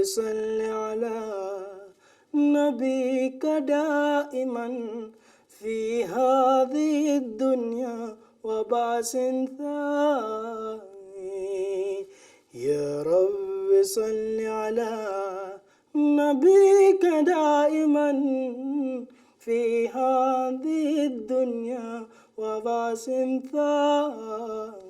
صل على نبيك دائما في هذه الدنيا وبعث ثاني. يا رب صل على نبيك دائما في هذه الدنيا وبعث ثاني.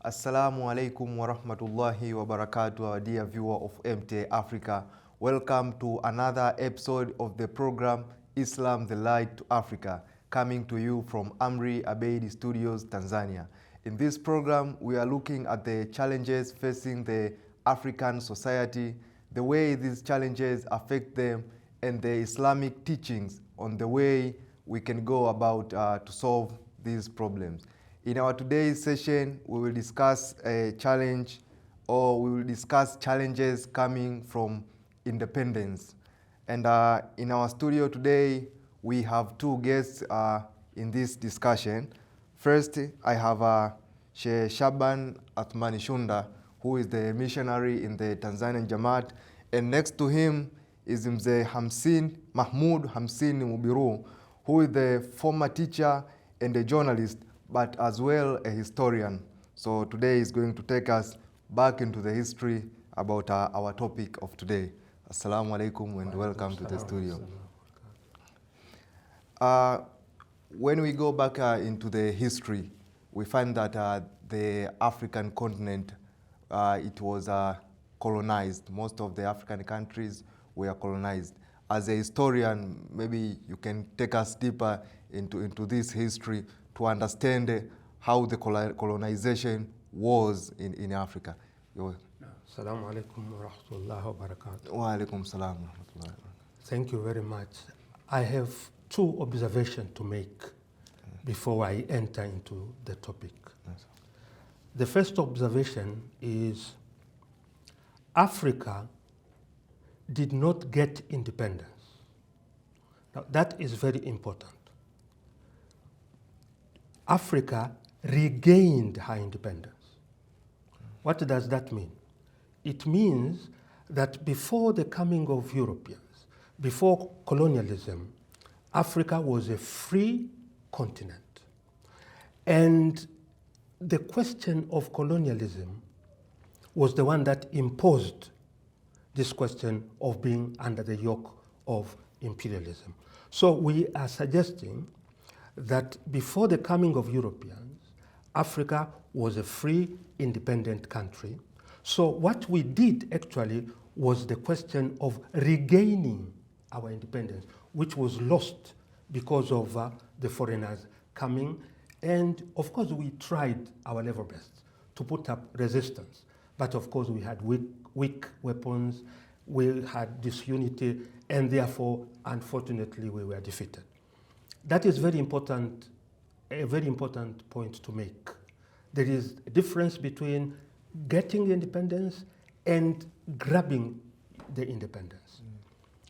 Assalamu alaikum wa rahmatullahi wa barakatuh, our dear viewer of MTA Africa. Welcome to another episode of the program Islam the Light to Africa, coming to you from Amri Abeid Studios, Tanzania. In this program, we are looking at the challenges facing the African society, the way these challenges affect them, and the Islamic teachings on the way we can go about to solve these problems. In our today's session, we will discuss a challenge, or we will discuss challenges coming from independence. And in our studio today, we have two guests in this discussion. First, I have Sheikh Shaban Athmani Shunda, who is the missionary in the Tanzanian Jamaat. And next to him is Mzee Mahmoud Hamsin Mubiru, who is the former teacher and a journalist, but as well a historian. So today is going to take us back into the history about our topic of today. Assalamu alaikum and welcome to the studio. When we go back into the history, we find that the African continent, it was colonized. Most of the African countries were colonized. As a historian, maybe you can take us deeper into this history to understand how the colonization was in Africa. Assalamu alaikum wa rahmatullahi wa barakatuh. Wa alaikum salam wa rahmatullahi wa barakatuh. Thank you very much. I have two observations to make before I enter into the topic. Yes. The first observation is Africa did not get independence. Now, that is very important. Africa regained her independence. What does that mean? It means that before the coming of Europeans, before colonialism, Africa was a free continent. And the question of colonialism was the one that imposed this question of being under the yoke of imperialism. So we are suggesting that before the coming of Europeans, Africa was a free, independent country. So what we did actually was the question of regaining our independence, which was lost because of the foreigners coming. And of course, we tried our level best to put up resistance. But of course, we had weak weapons, we had disunity, and therefore, unfortunately, we were defeated. That is very important, a very important point to make. There is a difference between getting independence and grabbing the independence.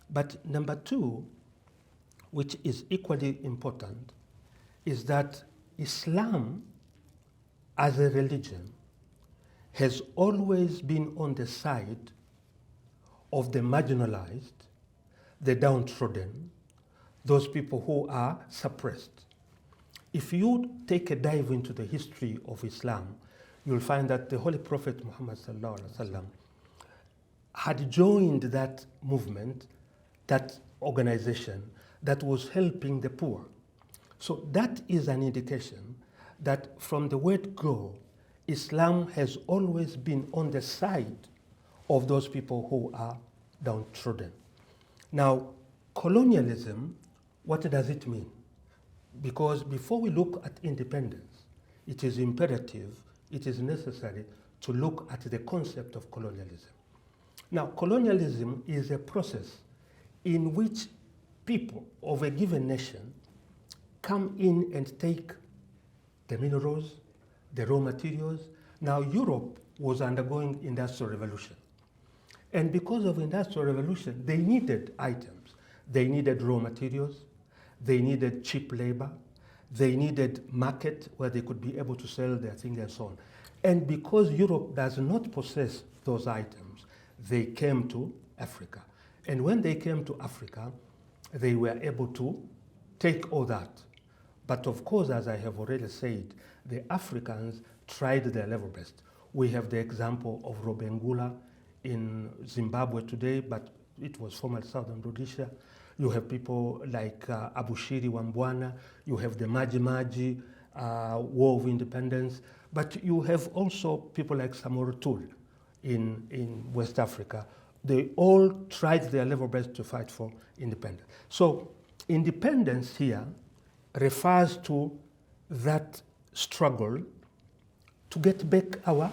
But number two, which is equally important, is that Islam as a religion has always been on the side of the marginalized, the downtrodden, those people who are suppressed. If you take a dive into the history of Islam, you'll find that the Holy Prophet Muhammad had joined that movement, that organization that was helping the poor. So that is an indication that from the word go, Islam has always been on the side of those people who are downtrodden. Now, colonialism, what does it mean? Because before we look at independence, it is imperative, it is necessary to look at the concept of colonialism. Now, colonialism is a process in which people of a given nation come in and take the minerals, the raw materials. Now, Europe was undergoing industrial revolution. And because of industrial revolution, they needed items. They needed raw materials, they needed cheap labor, they needed market where they could be able to sell their things and so on. And because Europe does not possess those items, they came to Africa. And when they came to Africa, they were able to take all that. But of course, as I have already said, the Africans tried their level best. We have the example of Robengula in Zimbabwe today, but it was former Southern Rhodesia. You have people like Abushiri Wambwana. You have the Maji Maji War of Independence. But you have also people like Samora Tool in West Africa. They all tried their level best to fight for independence. So independence here refers to that struggle to get back our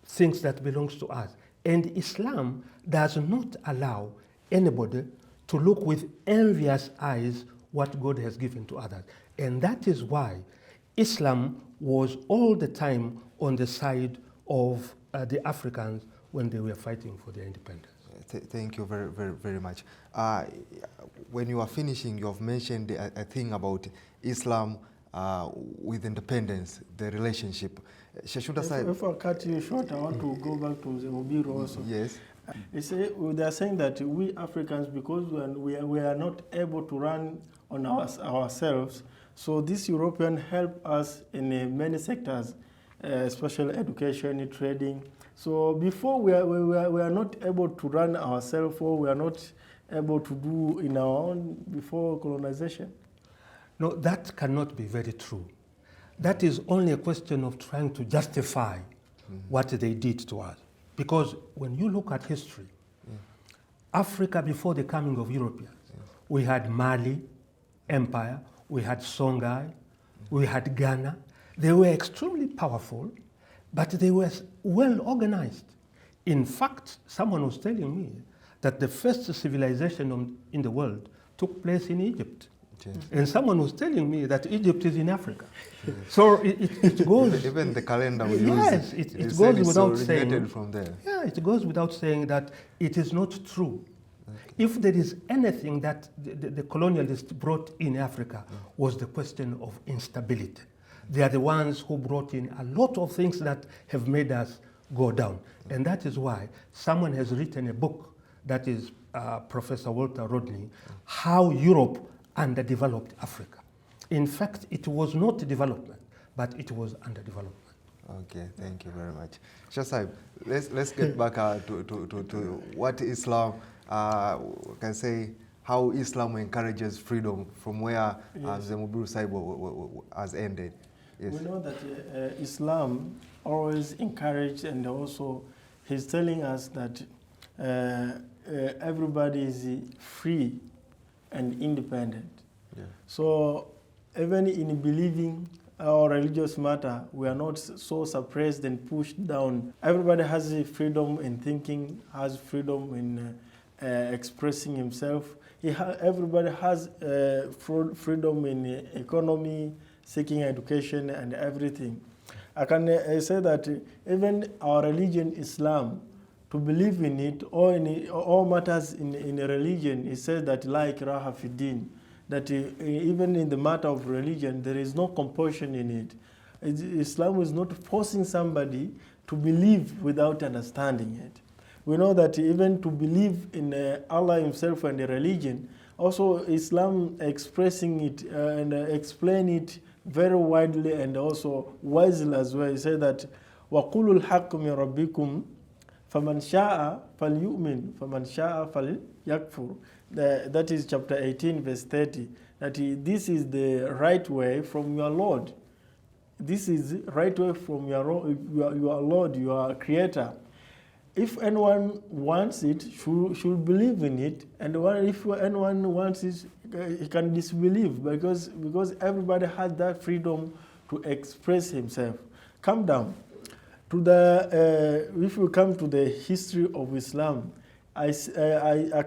things that belongs to us. And Islam does not allow anybody to look with envious eyes what God has given to others. And that is why Islam was all the time on the side of the Africans when they were fighting for their independence. Thank you very, very, very much. When you are finishing, you have mentioned a thing about Islam with independence, the relationship. If I cut you short, I want to go back to Zemubiru also. Yes. They are saying that we Africans, because we are not able to run on ourselves, so this European help us in many sectors, especially education, trading. So before we are not able to run ourselves, or we are not able to do in our own before colonization. No, that cannot be very true. That is only a question of trying to justify what they did to us. Because when you look at history, Africa before the coming of Europeans, we had Mali Empire, we had Songhai, we had Ghana. They were extremely powerful, but they were well organized. In fact, someone was telling me that the first civilization in the world took place in Egypt. Yes. And someone was telling me that Egypt is in Africa. Yes. So it goes... Even the calendar we yes, use, it goes without saying... from there. Yeah, it goes without saying that it is not true. Okay. If there is anything that the colonialists brought in Africa was the question of instability. They are the ones who brought in a lot of things that have made us go down. And that is why someone has written a book, that is Professor Walter Rodney, How Europe Underdeveloped Africa. In fact, it was not development, but it was underdevelopment. Okay, thank you very much. Shah, let's get back to what Islam can say, how Islam encourages freedom from where Zemubiru Saibo has ended. Yes. We know that Islam always encouraged, and also he's telling us that everybody is free and independent. Yeah. So even in believing our religious matter, we are not so suppressed and pushed down. Everybody has freedom in thinking, has freedom in expressing himself. Everybody has freedom in economy, seeking education, and everything. I can say that even our religion, Islam, to believe in it, or in all matters in a religion, it says that la ikraha fi din, that even in the matter of religion, there is no compulsion in it. Islam is not forcing somebody to believe without understanding it. We know that even to believe in Allah himself and the religion, also Islam expressing it and explain it very widely and also wisely as well. He said that وَقُولُوا الْحَقُّ مِنْ رَبِّكُمْ فَمَنْ شَاءَ فَلْيُؤْمِنْ فَمَنْ شَاءَ فَلْيَكْفُرْ. That is chapter 18, verse 30. That this is the right way from your Lord. This is right way from your Lord, your Creator. If anyone wants it, should believe in it, and if anyone wants it, he can disbelieve, because everybody has that freedom to express himself. Come down to if we come to the history of Islam, I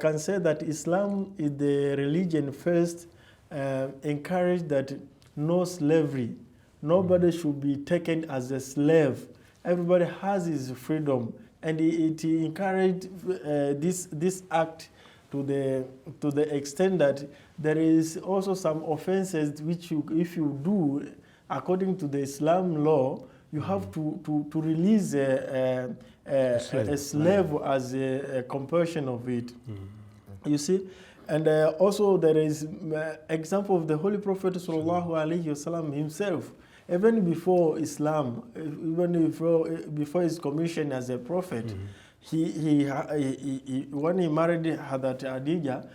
can say that Islam is the religion first encouraged that no slavery, nobody should be taken as a slave. Everybody has his freedom. And it encouraged this act to the extent that there is also some offenses which if you do, according to the Islam law, you have to release a slave as a compulsion of it. You see? And also there is example of the Holy Prophet Sallallahu Alaihi Wasallam himself. Even before Islam, even before his commission as a prophet, when he married Hazrat Khadija,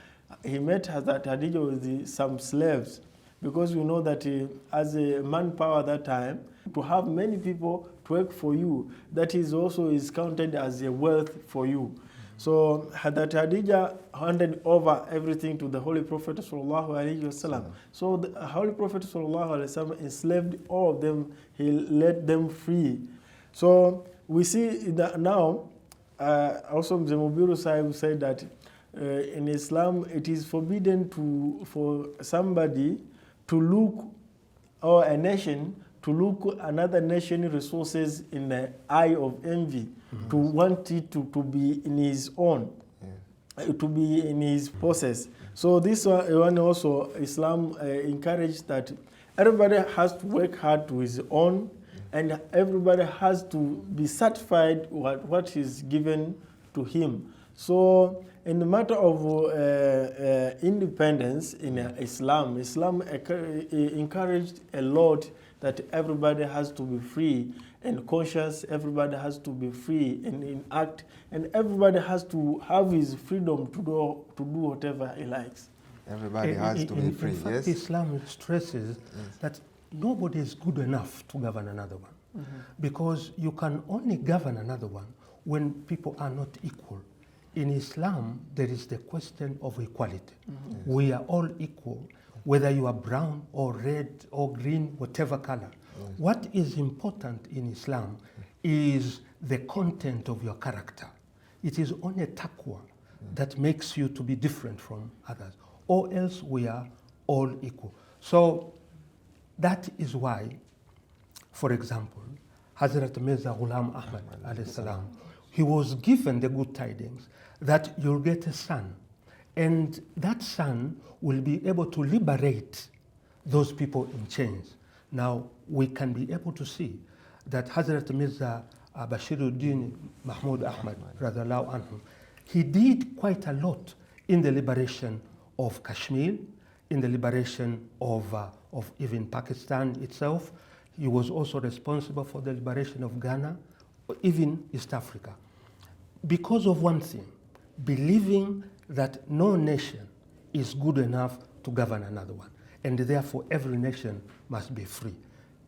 he met Hazrat Khadija with some slaves, because we know that as a manpower at that time, to have many people to work for you, that is also counted as a wealth for you. So Hazrat Khadija handed over everything to the Holy Prophet Sallallahu Alaihi Wasallam. So the Holy Prophet Sallallahu Alaihi Wasallam enslaved all of them. He let them free. So we see that now, also Mzee Mubiru Sahib said that in Islam it is forbidden for somebody to look, or a nation to look another nation's resources in the eye of envy, to want it to be in his own, to be in his possess. So this one also, Islam encouraged that everybody has to work hard to his own, and everybody has to be satisfied with what is given to him. So in the matter of independence in Islam encouraged a lot that everybody has to be free and conscious, everybody has to be free and act, and everybody has to have his freedom to do whatever he likes. Everybody has to be free, in fact, yes? Islam stresses that nobody is good enough to govern another one, because you can only govern another one when people are not equal. In Islam, there is the question of equality. We are all equal, whether you are brown or red or green, whatever color. What is important in Islam is the content of your character. It is only taqwa that makes you to be different from others, or else we are all equal. So that is why, for example, Hazrat Mirza Ghulam Ahmad alayhi salam, he was given the good tidings that you'll get a son, and that son will be able to liberate those people in chains. Now, we can be able to see that Hazrat Mirza Bashiruddin Mahmud Ahmad, radiallahu anhu, he did quite a lot in the liberation of Kashmir, in the liberation of even Pakistan itself. He was also responsible for the liberation of Ghana, even East Africa. Because of one thing, believing that no nation is good enough to govern another one, and therefore every nation must be free.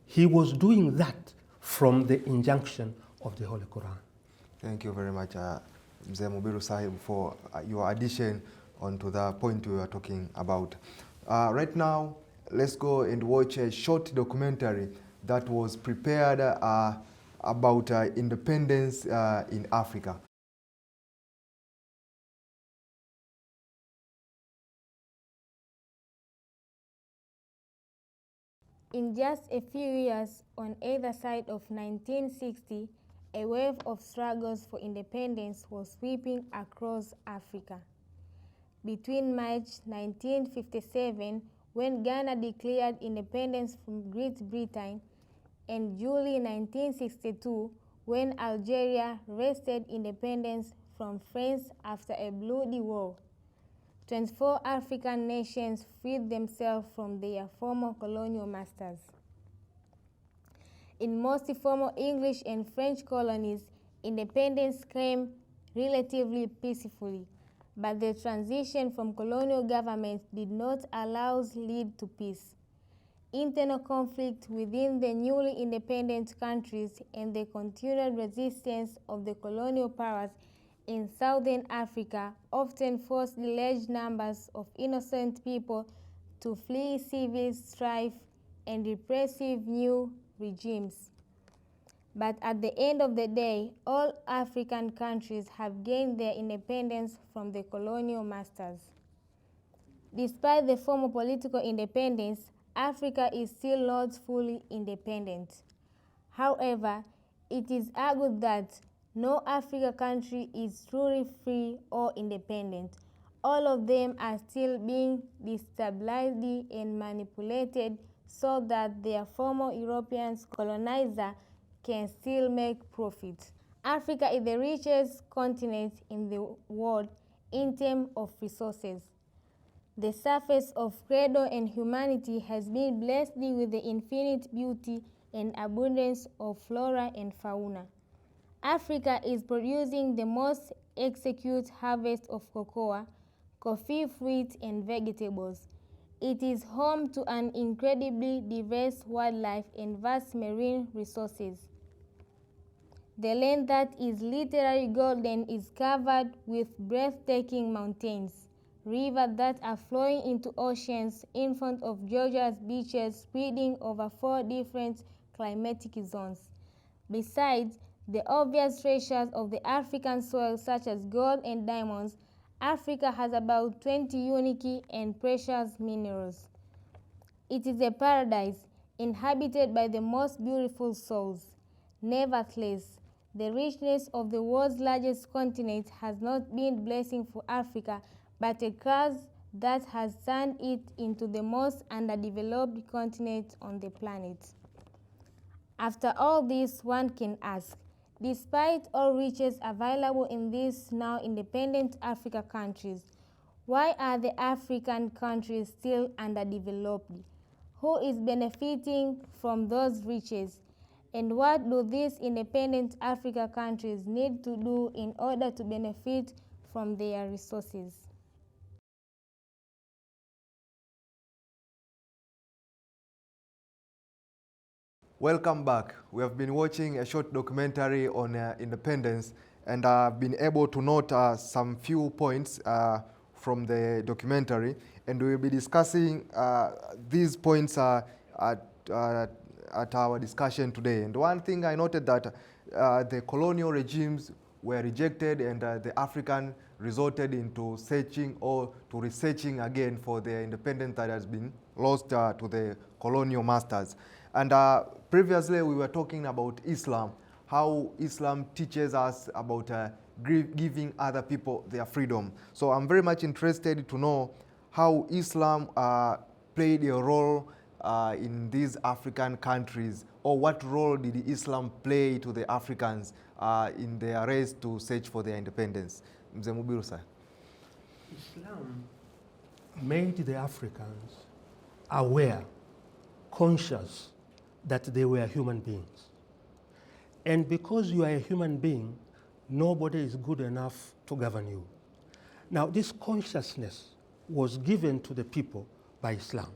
He was doing that from the injunction of the Holy Quran. Thank you very much, Mzee Mubiru Sahib, for your addition onto the point we were talking about. Right now, let's go and watch a short documentary that was prepared about independence in Africa. In just a few years, on either side of 1960, a wave of struggles for independence was sweeping across Africa. Between March 1957, when Ghana declared independence from Great Britain, and July 1962, when Algeria wrested independence from France after a bloody war, 24 African nations freed themselves from their former colonial masters. In most former English and French colonies, independence came relatively peacefully, but the transition from colonial governments did not always lead to peace. Internal conflict within the newly independent countries and the continued resistance of the colonial powers in Southern Africa often forced large numbers of innocent people to flee civil strife and repressive new regimes. But at the end of the day, all African countries have gained their independence from the colonial masters. Despite the former political independence, Africa is still not fully independent. However, it is argued that no African country is truly free or independent. All of them are still being destabilized and manipulated so that their former European colonizer can still make profit. Africa is the richest continent in the world in terms of resources. The surface of cradle and humanity has been blessed with the infinite beauty and abundance of flora and fauna. Africa is producing the most execute harvest of cocoa, coffee, fruit, and vegetables. It is home to an incredibly diverse wildlife and vast marine resources. The land that is literally golden is covered with breathtaking mountains, rivers that are flowing into oceans in front of Georgia's beaches, spreading over 4 different climatic zones. Besides the obvious treasures of the African soil such as gold and diamonds, Africa has about 20 unique and precious minerals. It is a paradise inhabited by the most beautiful souls. Nevertheless, the richness of the world's largest continent has not been a blessing for Africa, but a curse that has turned it into the most underdeveloped continent on the planet. After all this, one can ask, despite all riches available in these now independent African countries, why are the African countries still underdeveloped? Who is benefiting from those riches? And what do these independent African countries need to do in order to benefit from their resources? Welcome back. We have been watching a short documentary on independence, and I've been able to note some few points from the documentary, and we will be discussing these points at our discussion today. And one thing I noted that the colonial regimes were rejected, and the African resorted into searching or to researching again for their independence that has been lost to the colonial masters. And previously we were talking about Islam, how Islam teaches us about giving other people their freedom. So I'm very much interested to know how Islam played a role in these African countries, or what role did Islam play to the Africans in their race to search for their independence. Mzee Mubiru sir. Islam made the Africans aware, conscious that they were human beings. And because you are a human being, nobody is good enough to govern you. Now, this consciousness was given to the people by Islam.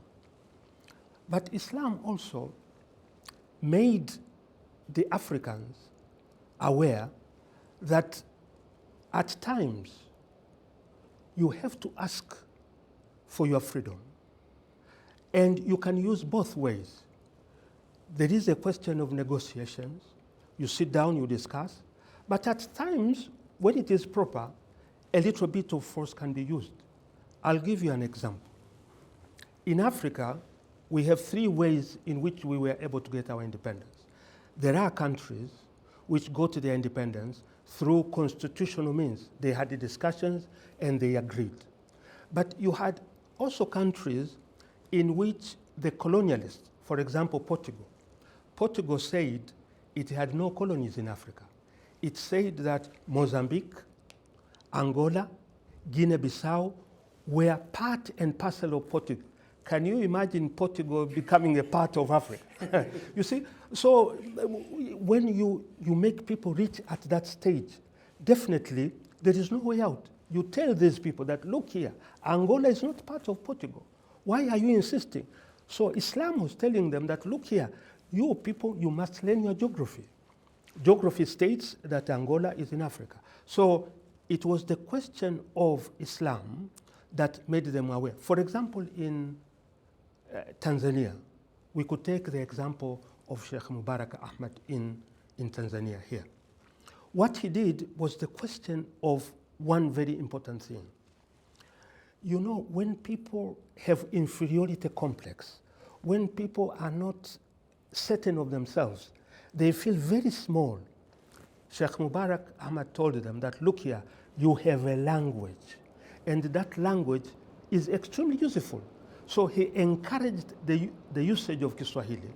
But Islam also made the Africans aware that at times you have to ask for your freedom. And you can use both ways. There is a question of negotiations. You sit down, you discuss. But at times, when it is proper, a little bit of force can be used. I'll give you an example. In Africa, we have 3 ways in which we were able to get our independence. There are countries which got their independence through constitutional means. They had the discussions and they agreed. But you had also countries in which the colonialists, for example, Portugal said it had no colonies in Africa. It said that Mozambique, Angola, Guinea-Bissau were part and parcel of Portugal. Can you imagine Portugal becoming a part of Africa? You see, so when you make people reach at that stage, definitely there is no way out. You tell these people that, look here, Angola is not part of Portugal. Why are you insisting? So Islam was telling them that, look here, you people, you must learn your geography. Geography states that Angola is in Africa. So it was the question of Islam that made them aware. For example, in Tanzania, we could take the example of Sheikh Mubarak Ahmed in Tanzania here. What he did was the question of one very important thing. You know, when people have inferiority complex, when people are not certain of themselves, they feel very small. Sheikh Mubarak Ahmed told them that, look here, you have a language, and that language is extremely useful. So he encouraged the usage of Kiswahili.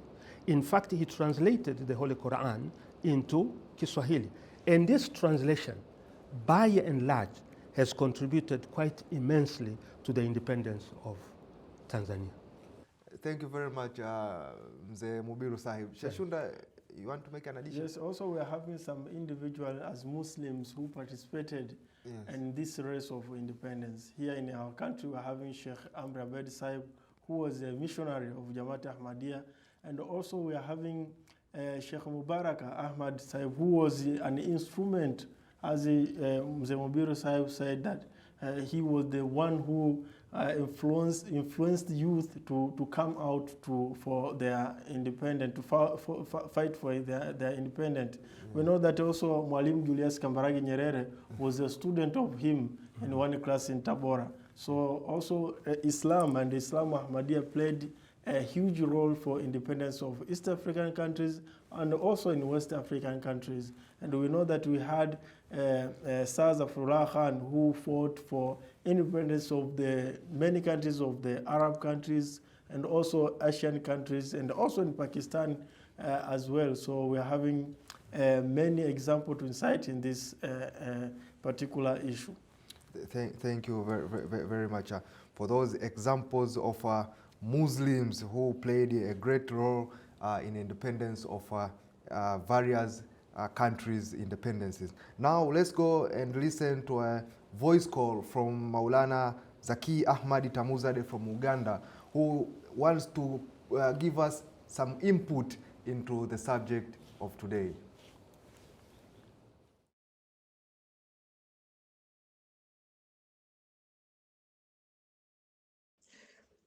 In fact, he translated the Holy Quran into Kiswahili. And this translation, by and large, has contributed quite immensely to the independence of Tanzania. Thank you very much, Mzee Mubiru Sahib. Sheshunda, you want to make an addition? Yes, also we are having some individuals as Muslims who participated in this race of independence. Here in our country, we are having Sheikh Amr Abed Sahib, who was a missionary of Jamaat Ahmadiyya, and also we are having Sheikh Mubarak Ahmad Sahib, who was an instrument, as Mzee Mubiru Sahib said, that he was the one who influenced youth to come out for their independence, to fight for their independence. We know that also Mwalimu Julius Kambarage Nyerere was a student of him in one class in Tabora. So also Islam and Islam Ahmadiyya played a huge role for independence of East African countries and also in West African countries. And we know that we had Sir Zafrullah Khan, who fought for independence of the many countries of the Arab countries and also Asian countries and also in Pakistan as well. So we're having many examples to cite in this particular issue. Thank you very much for those examples of Muslims who played a great role in independence of various countries' independences. Now let's go and listen to a voice call from Maulana Zaki Ahmadi Tamuzade from Uganda, who wants to give us some input into the subject of today.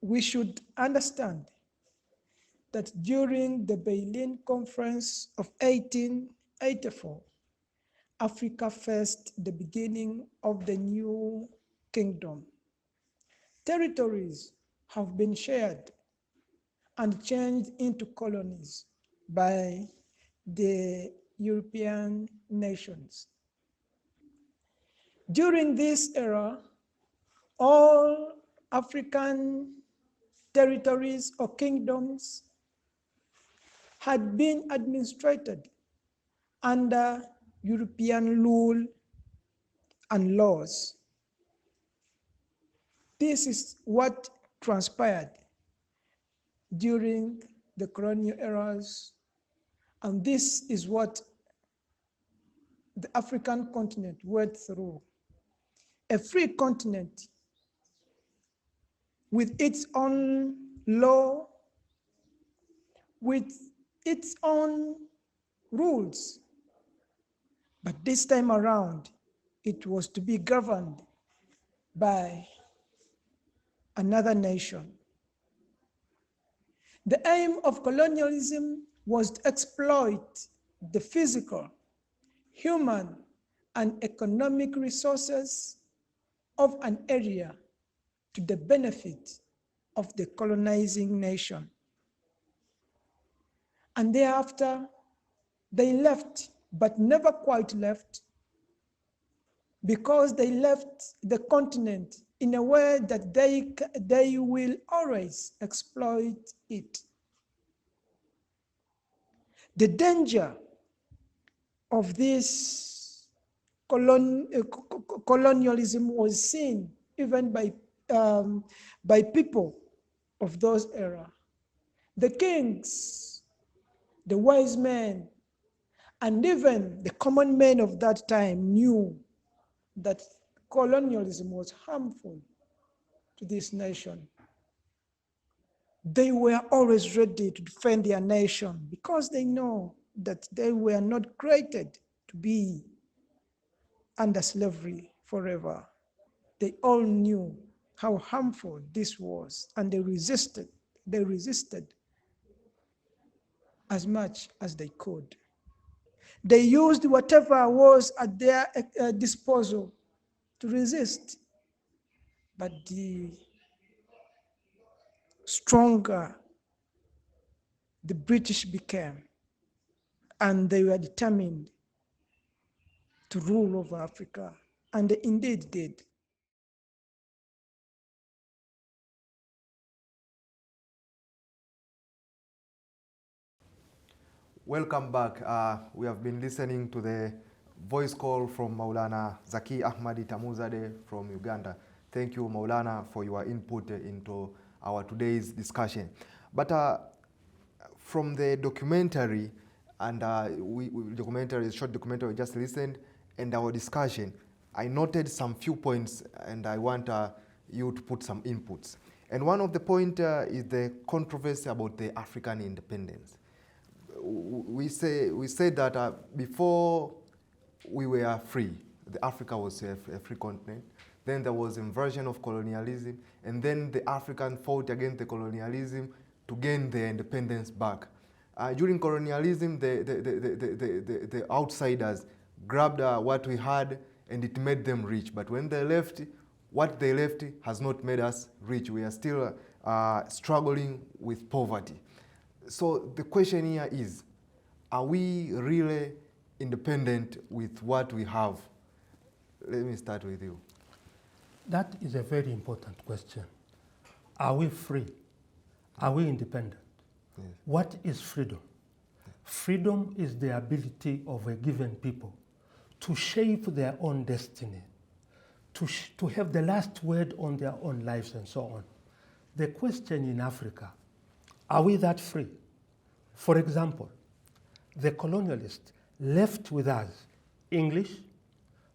We should understand that during the Berlin Conference of 1884, Africa faced the beginning of the new kingdom. Territories have been shared and changed into colonies by the European nations. During this era, all African territories or kingdoms had been administered under European rule and laws. This is what transpired during the colonial eras, and this is what the African continent went through. A free continent with its own law, with its own rules. But this time around, it was to be governed by another nation. The aim of colonialism was to exploit the physical, human, and economic resources of an area to the benefit of the colonizing nation. And thereafter, they left, but never quite left, because they left the continent in a way that they will always exploit it. The danger of this colonialism was seen even by people of those era. The kings, the wise men, and even the common men of that time knew that colonialism was harmful to this nation. They were always ready to defend their nation because they know that they were not created to be under slavery forever. They all knew how harmful this was, and they resisted. They resisted as much as they could. They used whatever was at their disposal to resist. But the stronger the British became, and they were determined to rule over Africa, and they indeed did. Welcome back. We have been listening to the voice call from Maulana Zaki Ahmadi Tamuzade from Uganda. Thank you, Maulana, for your input into our today's discussion. But from the documentary, and short documentary we just listened, and our discussion, I noted some few points, and I want you to put some inputs. And one of the point is the controversy about the African independence. We said that before we were free, Africa was a free continent. Then there was inversion of colonialism, and then the African fought against the colonialism to gain their independence back. During colonialism, the outsiders grabbed what we had, and it made them rich. But when they left, what they left has not made us rich. We are still struggling with poverty. So the question here is, are we really independent with what we have? Let me start with you. That is a very important question. Are we free? Are we independent? Yes. What is freedom? Freedom is the ability of a given people to shape their own destiny, to have the last word on their own lives and so on. The question in Africa, are we that free? For example, the colonialists left with us English,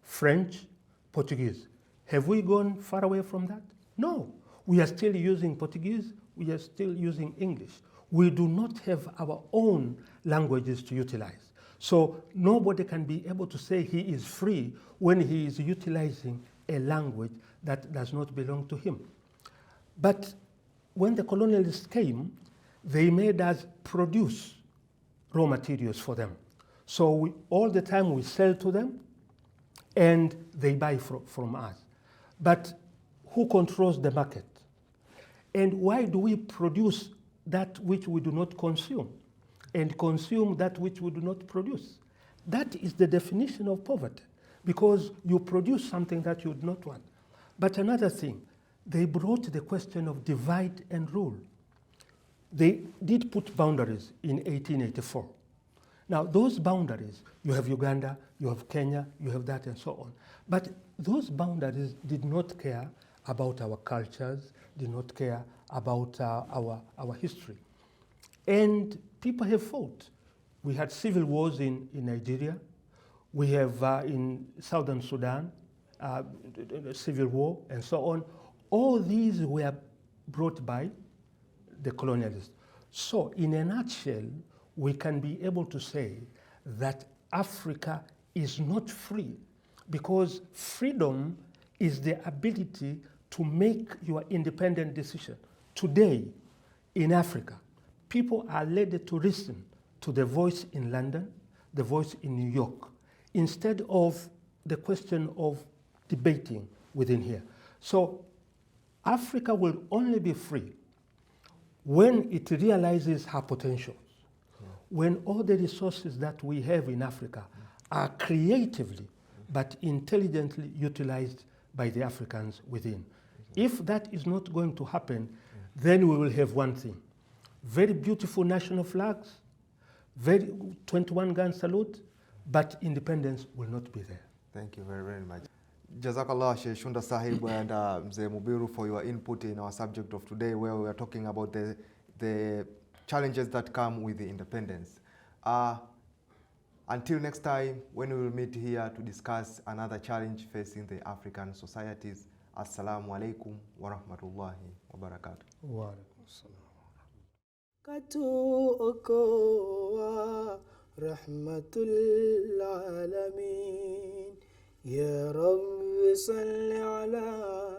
French, Portuguese. Have we gone far away from that? No. We are still using Portuguese, we are still using English. We do not have our own languages to utilize. So nobody can be able to say he is free when he is utilizing a language that does not belong to him. But when the colonialists came, they made us produce raw materials for them. So all the time we sell to them and they buy from us. But who controls the market? And why do we produce that which we do not consume and consume that which we do not produce? That is the definition of poverty, because you produce something that you do not want. But another thing, they brought the question of divide and rule. They did put boundaries in 1884. Now, those boundaries, you have Uganda, you have Kenya, you have that and so on. But those boundaries did not care about our cultures, did not care about our history. And people have fought. We had civil wars in Nigeria. We have in Southern Sudan, civil war and so on. All these were brought by the colonialists. So in a nutshell, we can be able to say that Africa is not free, because freedom is the ability to make your independent decision. Today, in Africa, people are led to listen to the voice in London, the voice in New York, instead of the question of debating within here. So Africa will only be free when it realizes her potentials, when all the resources that we have in Africa are creatively but intelligently utilized by the Africans within. If that is not going to happen, then we will have one thing: very beautiful national flags, very 21 gun salute, but independence will not be there. Thank you very, very much. Jazakallah, Sheikh Shunda Sahib and Mzee Mubiru, for your input in our subject of today, where we are talking about the challenges that come with the independence. Until next time, when we will meet here to discuss another challenge facing the African societies. Assalamu alaikum wa rahmatullahi wa barakatuh. Wa alaikum assalam. Katu okoa rahmatul alamin. Ya Rabbi salli ala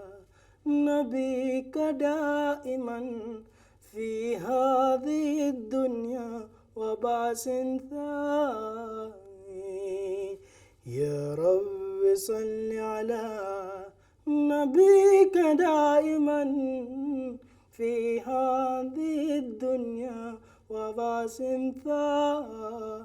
nabika daiman fi hadhihi dunya wa ba'sin thani. Ya Rabbi salli ala نبيك دائما في هذه الدنيا وباس ثاني.